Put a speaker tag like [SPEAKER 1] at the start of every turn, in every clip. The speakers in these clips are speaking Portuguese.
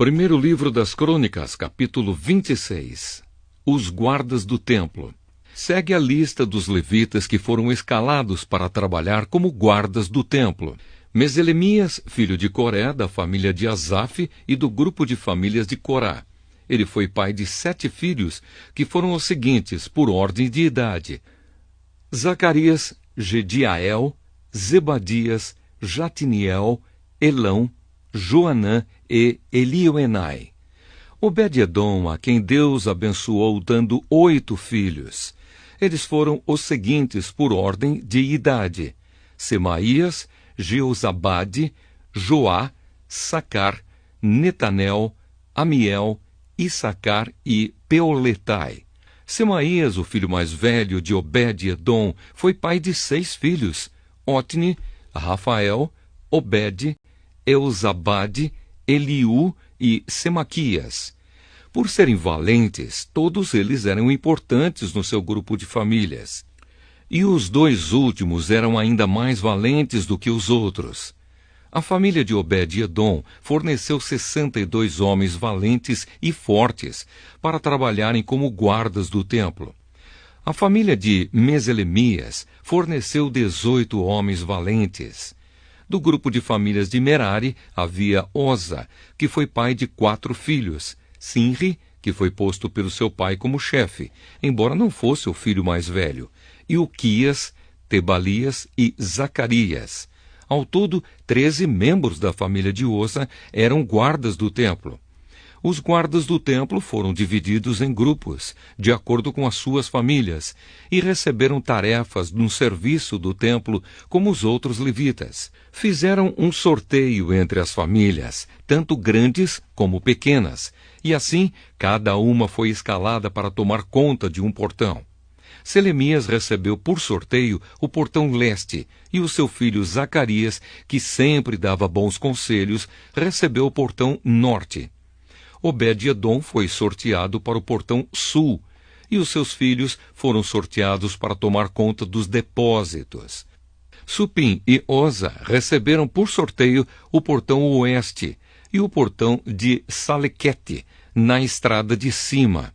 [SPEAKER 1] Primeiro livro das Crônicas, capítulo 26. Os guardas do templo. Segue a lista dos levitas que foram escalados para trabalhar como guardas do templo. Meselemias, filho de Coré, da família de Asaf e do grupo de famílias de Corá. Ele foi pai de 7 filhos, que foram os seguintes, por ordem de idade: Zacarias, Gediael, Zebadias, Jatiniel, Elão, Joanã e Elioenai. Obed-edom, a quem Deus abençoou dando 8 filhos. Eles foram os seguintes por ordem de idade: Semaías, Jeozabade, Joá, Sacar, Netanel, Amiel, Issacar e Peoletai. Semaías, o filho mais velho de Obed-edom, foi pai de 6 filhos: Otni, Rafael, Obed, Eusabade, Eliú e Semaquias. Por serem valentes, todos eles eram importantes no seu grupo de famílias. E os 2 últimos eram ainda mais valentes do que os outros. A família de Obed-edom forneceu 62 homens valentes e fortes para trabalharem como guardas do templo. A família de Meselemias forneceu 18 homens valentes. Do grupo de famílias de Merari havia Oza, que foi pai de 4 filhos, Sinri, que foi posto pelo seu pai como chefe, embora não fosse o filho mais velho, e Uquias, Tebalias e Zacarias. Ao todo, 13 membros da família de Oza eram guardas do templo. Os guardas do templo foram divididos em grupos, de acordo com as suas famílias, e receberam tarefas no serviço do templo como os outros levitas. Fizeram um sorteio entre as famílias, tanto grandes como pequenas, e assim cada uma foi escalada para tomar conta de um portão. Selemias recebeu por sorteio o portão leste, e o seu filho Zacarias, que sempre dava bons conselhos, recebeu o portão norte. Obed-edom foi sorteado para o portão sul, e os seus filhos foram sorteados para tomar conta dos depósitos. Supim e Oza receberam por sorteio o portão oeste e o portão de Salequete, na estrada de cima.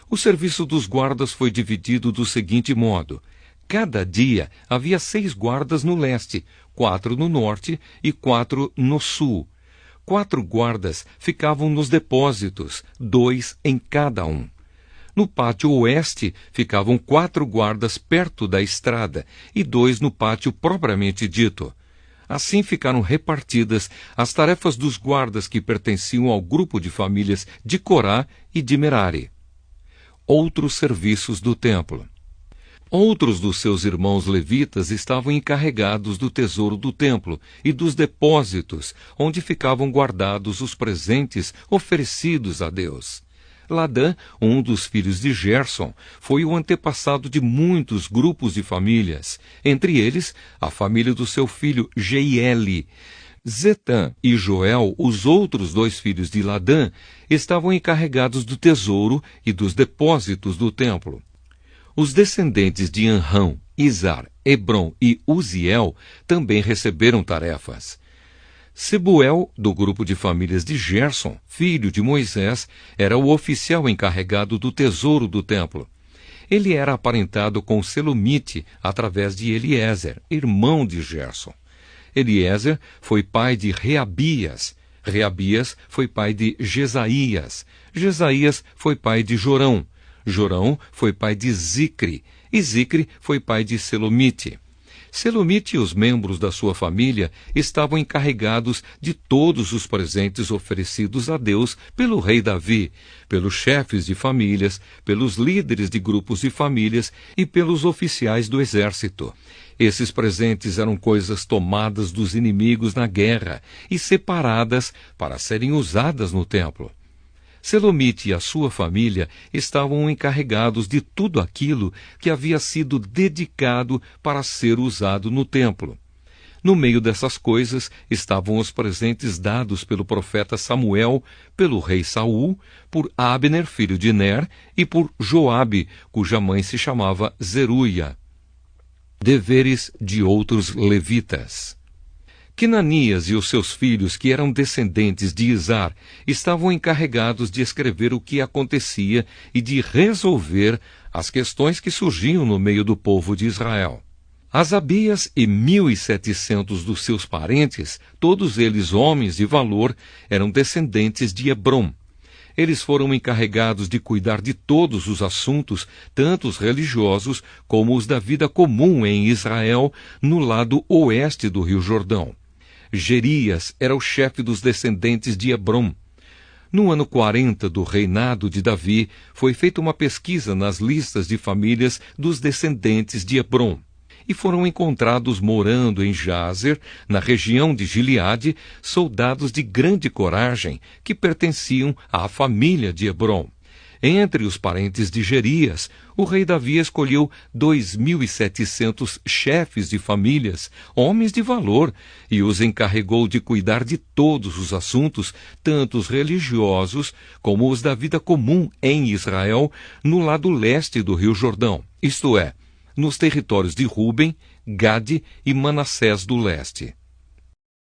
[SPEAKER 1] O serviço dos guardas foi dividido do seguinte modo: cada dia havia 6 guardas no leste, 4 no norte e 4 no sul. 4 guardas ficavam nos depósitos, 2 em cada um. No pátio oeste ficavam 4 guardas perto da estrada e 2 no pátio propriamente dito. Assim ficaram repartidas as tarefas dos guardas que pertenciam ao grupo de famílias de Corá e de Merari. Outros serviços do templo. Outros dos seus irmãos levitas estavam encarregados do tesouro do templo e dos depósitos, onde ficavam guardados os presentes oferecidos a Deus. Ladã, um dos filhos de Gerson, foi o antepassado de muitos grupos de famílias, entre eles a família do seu filho Jeieli. Zetã e Joel, os outros 2 filhos de Ladã, estavam encarregados do tesouro e dos depósitos do templo. Os descendentes de Anrão, Izar, Hebron e Uziel também receberam tarefas. Sebuel, do grupo de famílias de Gerson, filho de Moisés, era o oficial encarregado do tesouro do templo. Ele era aparentado com Selomite através de Eliezer, irmão de Gerson. Eliezer foi pai de Reabias. Reabias foi pai de Jesaías. Jesaías foi pai de Jorão. Jorão foi pai de Zicre, e Zicre foi pai de Selomite. Selomite e os membros da sua família estavam encarregados de todos os presentes oferecidos a Deus pelo rei Davi, pelos chefes de famílias, pelos líderes de grupos de famílias e pelos oficiais do exército. Esses presentes eram coisas tomadas dos inimigos na guerra e separadas para serem usadas no templo. Selomite e a sua família estavam encarregados de tudo aquilo que havia sido dedicado para ser usado no templo. No meio dessas coisas estavam os presentes dados pelo profeta Samuel, pelo rei Saul, por Abner, filho de Ner, e por Joabe, cuja mãe se chamava Zeruia. Deveres de outros levitas. Quinanias e os seus filhos, que eram descendentes de Izar, estavam encarregados de escrever o que acontecia e de resolver as questões que surgiam no meio do povo de Israel. Asabias e 1.700 dos seus parentes, todos eles homens de valor, eram descendentes de Hebrom. Eles foram encarregados de cuidar de todos os assuntos, tanto os religiosos como os da vida comum em Israel, no lado oeste do Rio Jordão. Gerias era o chefe dos descendentes de Hebrom. No ano 40 do reinado de Davi, foi feita uma pesquisa nas listas de famílias dos descendentes de Hebrom. E foram encontrados morando em Jazer, na região de Gileade, soldados de grande coragem que pertenciam à família de Hebrom. Entre os parentes de Gerias, o rei Davi escolheu 2.700 chefes de famílias, homens de valor, e os encarregou de cuidar de todos os assuntos, tanto os religiosos como os da vida comum em Israel, no lado leste do Rio Jordão, isto é, nos territórios de Ruben, Gade e Manassés do leste.